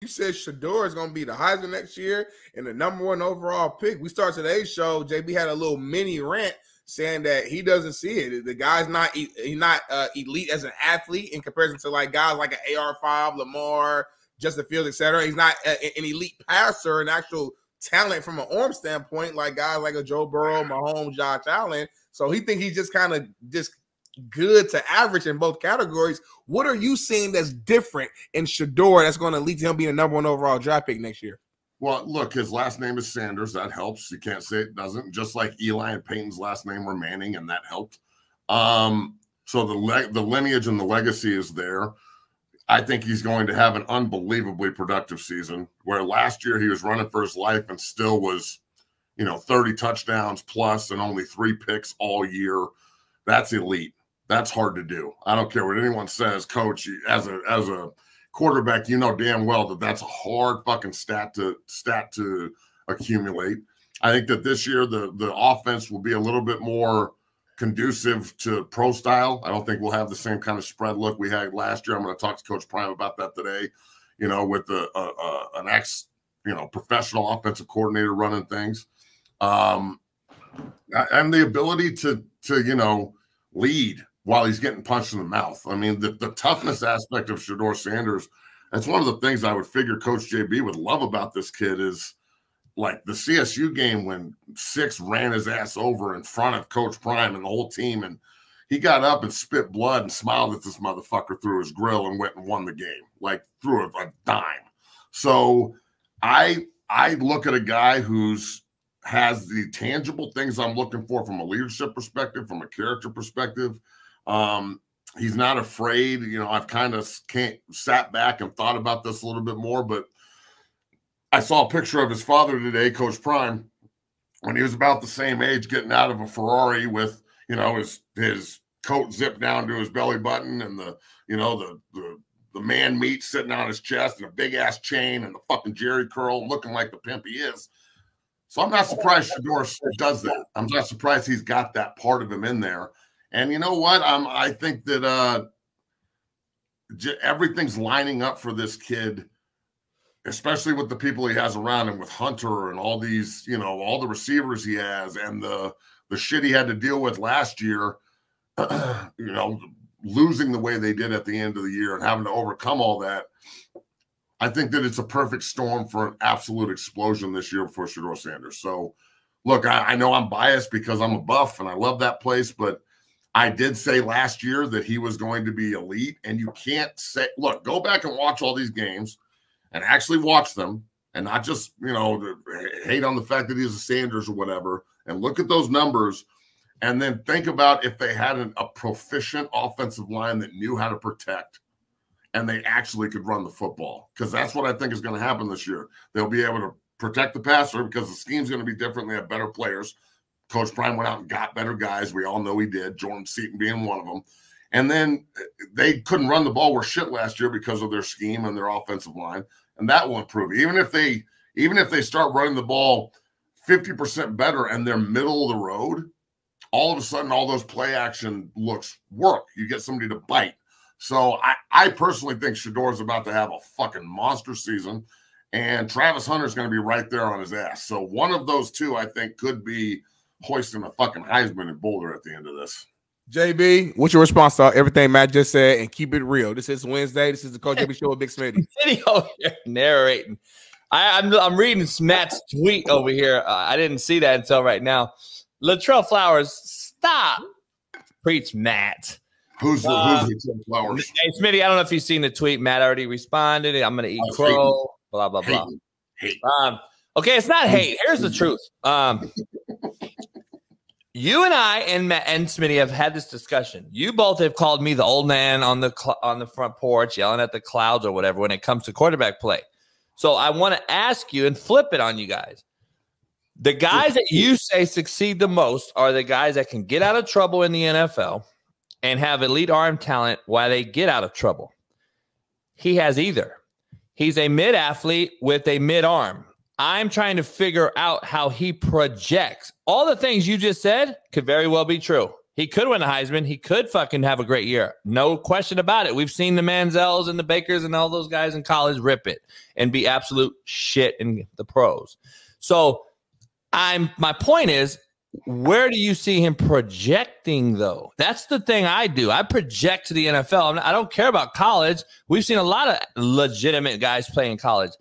You said Shedeur is going to be the Heisman next year and the #1 overall pick. We start today's show. JB had a little mini rant saying that he doesn't see it. The guy's not elite as an athlete in comparison to like guys like an AR5, Lamar, Justin Fields, etc. He's not an elite passer, an actual talent from an arm standpoint, like guys like a Joe Burrow, Mahomes, Josh Allen. So he think he's just kind of just good to average in both categories. What are you seeing that's different in Shedeur that's going to lead to him being a #1 overall draft pick next year? Well, look, his last name is Sanders. That helps. You can't say it doesn't. Just like Eli and Peyton's last name were Manning, and that helped. So the lineage and the legacy is there. I think he's going to have an unbelievably productive season, where last year he was running for his life and still was, 30 touchdowns plus and only 3 picks all year. That's elite. That's hard to do. I don't care what anyone says, Coach. As a quarterback, you know damn well that that's a hard fucking stat to accumulate. I think that this year the offense will be a little bit more conducive to pro style. I don't think we'll have the same kind of spread look we had last year. I'm going to talk to Coach Prime about that today. With an ex professional offensive coordinator running things, and the ability to lead while he's getting punched in the mouth. I mean, the toughness aspect of Shedeur Sanders, that's one of the things I would figure Coach JB would love about this kid is like the CSU game when Six ran his ass over in front of Coach Prime and the whole team, and he got up and spit blood and smiled at this motherfucker through his grill and went and won the game, like through a dime. So I look at a guy who's has the tangible things I'm looking for from a leadership perspective, from a character perspective. He's not afraid. I've kind of sat back and thought about this a little bit more, but I saw a picture of his father today, Coach Prime, when he was about the same age, getting out of a Ferrari with, his coat zipped down to his belly button and the man meat sitting on his chest and a big ass chain and the fucking Jerry curl looking like the pimp he is. So I'm not surprised Shedeur does that. I'm not surprised he's got that part of him in there. And you know what? I think that everything's lining up for this kid, especially with the people he has around him, with Hunter and all these, all the receivers he has, and the shit he had to deal with last year, losing the way they did at the end of the year and having to overcome all that. I think that it's a perfect storm for an absolute explosion this year for Shedeur Sanders. So, look, I know I'm biased because I'm a Buff and I love that place, but I did say last year that he was going to be elite, and you can't say, look, go back and watch all these games and actually watch them and not just, hate on the fact that he's a Sanders or whatever, and look at those numbers and then think about if they had a proficient offensive line that knew how to protect and they actually could run the football, because that's what I think is going to happen this year. They'll be able to protect the passer because the scheme's going to be different. They have better players. Coach Prime went out and got better guys. We all know he did, Jordan Seaton being one of them. And then they couldn't run the ball worth shit last year because of their scheme and their offensive line, and that will improve. Even if they start running the ball 50% better and they're middle of the road, all of a sudden all those play action looks work. You get somebody to bite. So I personally think Shedeur is about to have a fucking monster season, and Travis Hunter is going to be right there on his ass. So one of those two, I think, could be hoisting a fucking Heisman in Boulder at the end of this. JB, what's your response to everything Matt just said? And keep it real. This is Wednesday. This is the Coach JB Show with Big Smitty. Video narrating. I'm reading Matt's tweet over here. I didn't see that until right now. Latrell Flowers, stop. Preach, Matt. Who's Latrell Flowers? Hey, Smitty, I don't know if you've seen the tweet. Matt already responded. I'm going to eat crow. Blah, blah, blah. Hate. Okay, it's not hate. Here's the truth. You and I and Matt and Smitty have had this discussion. You both have called me the old man on the front porch yelling at the clouds or whatever when it comes to quarterback play. So I want to ask you and flip it on you guys. The guys that you say succeed the most are the guys that can get out of trouble in the NFL and have elite arm talent while they get out of trouble. He has either. He's a mid-athlete with a mid-arm. I'm trying to figure out how he projects. All the things you just said could very well be true. He could win a Heisman. He could fucking have a great year. No question about it. We've seen the Manziels and the Bakers and all those guys in college rip it and be absolute shit in the pros. So my point is, where do you see him projecting, though? That's the thing I do. I project to the NFL. I don't care about college. We've seen a lot of legitimate guys play in college.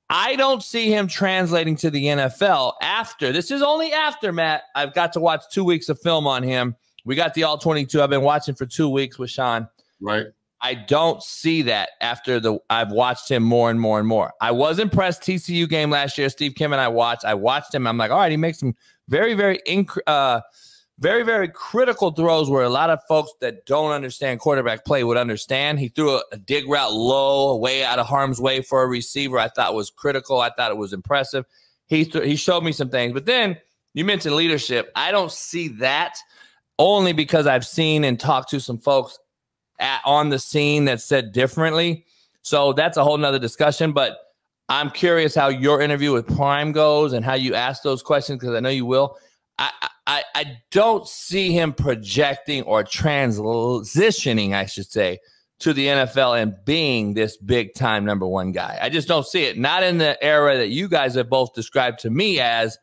I don't see him translating to the NFL after. This is only after, Matt. I've got to watch 2 weeks of film on him. We got the All-22. I've been watching for 2 weeks with Sean. Right. I don't see that after I've watched him more and more and more. I was impressed TCU game last year. Steve Kim and I watched. I watched him. I'm like, all right, he makes some very, very, very, very critical throws where a lot of folks that don't understand quarterback play would understand. He threw a dig route low, way out of harm's way for a receiver. I thought was critical. I thought it was impressive. He showed me some things. But then you mentioned leadership. I don't see that, only because I've seen and talked to some folks on the scene that said differently. So that's a whole nother discussion. But I'm curious how your interview with Prime goes and how you ask those questions, because I know you will. I don't see him projecting or transitioning, I should say, to the NFL and being this big-time number one guy. I just don't see it. Not in the era that you guys have both described to me as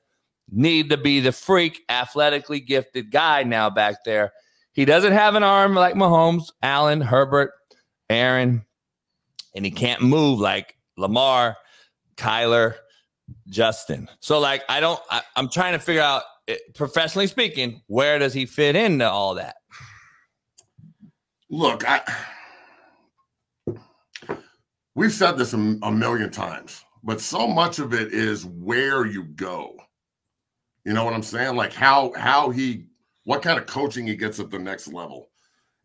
need to be the freak, athletically gifted guy now back there. He doesn't have an arm like Mahomes, Allen, Herbert, Aaron, and he can't move like Lamar, Kyler, Justin. So, like, I'm trying to figure out, professionally speaking, where does he fit into all that? Look, we've said this a million times, but so much of it is where you go. You know what I'm saying? Like what kind of coaching he gets at the next level.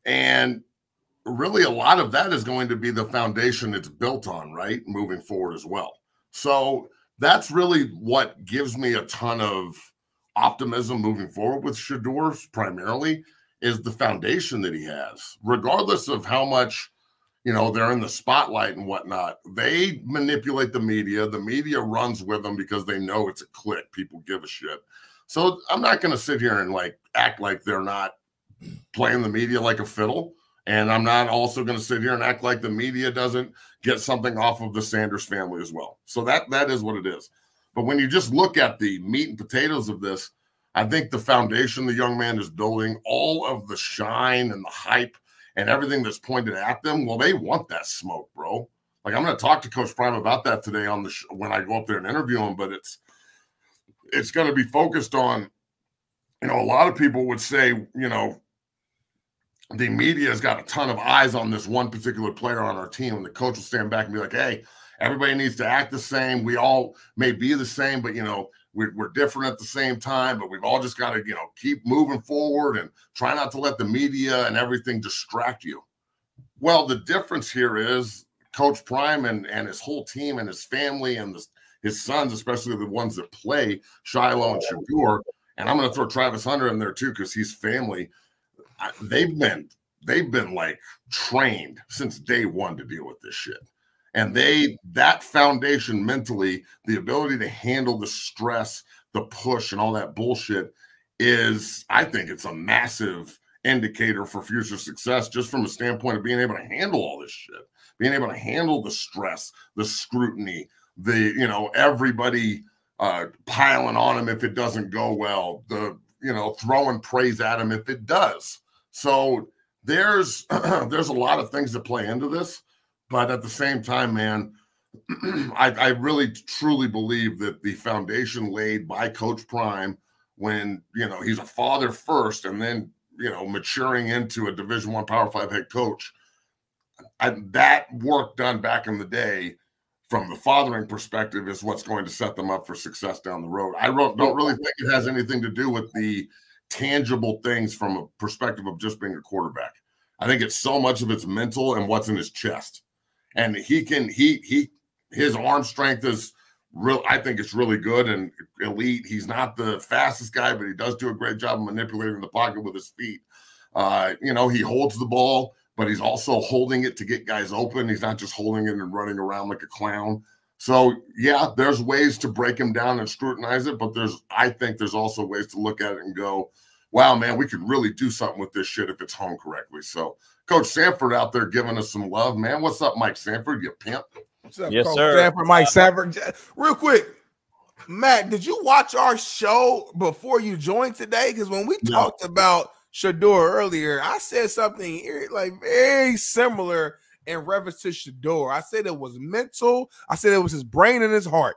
And really a lot of that is going to be the foundation it's built on, right? Moving forward as well. So that's really what gives me a ton of optimism moving forward with Shedeur, primarily, is the foundation that he has. Regardless of how much, they're in the spotlight and whatnot, they manipulate the media. The media runs with them because they know it's a click. People give a shit. So I'm not going to sit here and act like they're not playing the media like a fiddle. And I'm not also going to sit here and act like the media doesn't get something off of the Sanders family as well. So that is what it is. But when you just look at the meat and potatoes of this, I think the foundation the young man is building, all of the shine and the hype and everything that's pointed at them, well, they want that smoke, bro. Like, I'm going to talk to Coach Prime about that today on the when I go up there and interview him, but it's going to be focused on, a lot of people would say, the media has got a ton of eyes on this one particular player on our team, and the coach will stand back and be like, hey, everybody needs to act the same. We all may be the same, but, we're different at the same time, but we've all just got to, keep moving forward and try not to let the media and everything distract you. Well, the difference here is Coach Prime and his whole team and his family and his sons, especially the ones that play, Shiloh and Shedeur, and I'm going to throw Travis Hunter in there too because he's family. They've been like trained since day one to deal with this shit. And that foundation mentally, the ability to handle the stress, the push, and all that bullshit is, I think it's a massive indicator for future success, just from a standpoint of being able to handle all this shit, being able to handle the stress, the scrutiny, everybody piling on him if it doesn't go well, throwing praise at him if it does. So there's a lot of things that play into this. But at the same time, man, I really truly believe that the foundation laid by Coach Prime when, he's a father first and then, maturing into a Division I Power 5 head coach, that work done back in the day from the fathering perspective is what's going to set them up for success down the road. I don't really think it has anything to do with the tangible things from a perspective of just being a quarterback. I think it's so much of it's mental and what's in his chest. And his arm strength is real. I think it's really good and elite. He's not the fastest guy, but he does do a great job of manipulating the pocket with his feet. He holds the ball, but he's also holding it to get guys open. He's not just holding it and running around like a clown. So yeah, there's ways to break him down and scrutinize it, but I think there's also ways to look at it and go, wow, man, we could really do something with this shit if it's hung correctly. So Coach Sanford out there giving us some love, man. What's up, Mike Sanford? You pimp. What's up, Yes, Coach sir. Sanford, Mike Sanford. Real quick, Matt, did you watch our show before you joined today? Because when we talked about Shedeur earlier, I said something like very similar in reference to Shedeur. I said it was mental. I said it was his brain and his heart.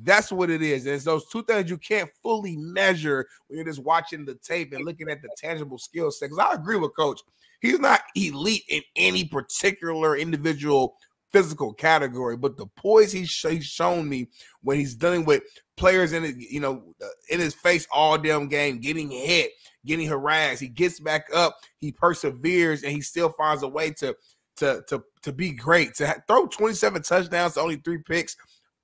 That's what it is. And it's those two things you can't fully measure when you're just watching the tape and looking at the tangible skill set. Because I agree with Coach. He's not elite in any particular individual physical category, but the poise he's shown me when he's dealing with players in it, in his face all damn game, getting hit, getting harassed, he gets back up, he perseveres, and he still finds a way to be great. To throw 27 touchdowns to only 3 picks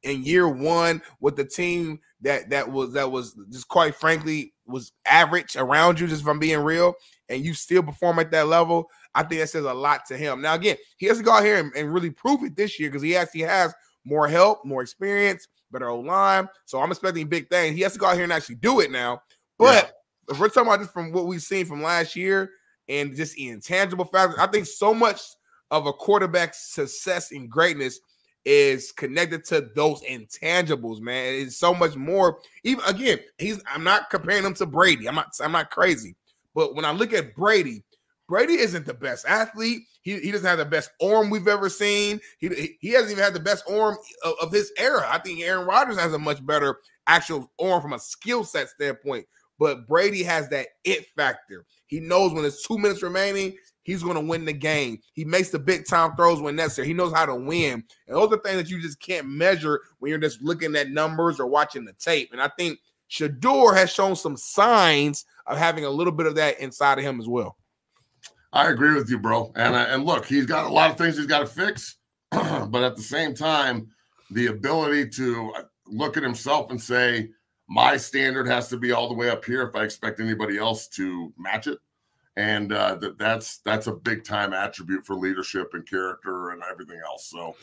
in year one with the team that was just quite frankly was average around you, just from being real, and you still perform at that level, I think that says a lot to him. Now, again, he has to go out here and really prove it this year because he actually has more help, more experience, better O-line. So I'm expecting big things. He has to go out here and actually do it now. But if we're talking about this from what we've seen from last year and just intangible factors, I think so much of a quarterback's success and greatness is connected to those intangibles, man. It's so much more. Even again, I'm not comparing him to Brady. I'm not crazy. But when I look at Brady isn't the best athlete. He doesn't have the best arm we've ever seen. He hasn't even had the best arm of his era. I think Aaron Rodgers has a much better actual arm from a skill set standpoint. But Brady has that it factor. He knows when there's 2 minutes remaining, he's going to win the game. He makes the big time throws when necessary. He knows how to win. And those are things that you just can't measure when you're just looking at numbers or watching the tape. And I think Shedeur has shown some signs of having a little bit of that inside of him as well. I agree with you, bro. And look, he's got a lot of things he's got to fix. But at the same time, the ability to look at himself and say, my standard has to be all the way up here if I expect anybody else to match it. And that's a big time attribute for leadership and character and everything else. So